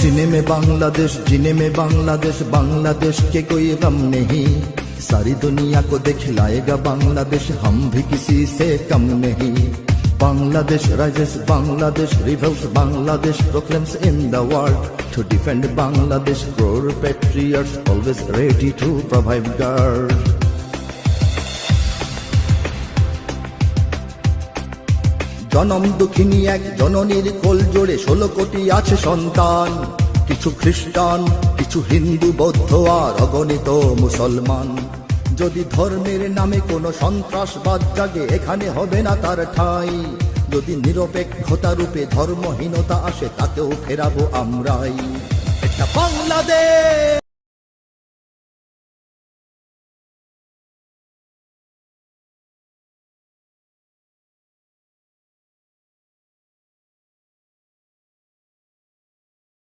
जीने में बांग्लादेश बांग्लादेश के कोई गम नहीं। सारी दुनिया को दिखलाएगा बांग्लादेश, हम भी किसी से कम नहीं। Bangladesh rises, Bangladesh revolves, Bangladesh proclaims in the world. To defend Bangladesh, core patriots always ready to provide guard. জনম দুঃখিনী এক জননীর কোল জোড়ে 16 কোটি আছে সন্তান। কিছু খ্রিস্টান, কিছু হিন্দু, বৌদ্ধ আর অগণিত মুসলমান। যদি ধর্মের নামে কোনো সন্ত্রাসবাদ জাগে, এখানে হবে না তার ঠাঁই। যদি নিরপেক্ষতা রূপে ধর্মহীনতা আসে, তাকেও ফেরাবো আমরাই। এটা বাংলাদেশ।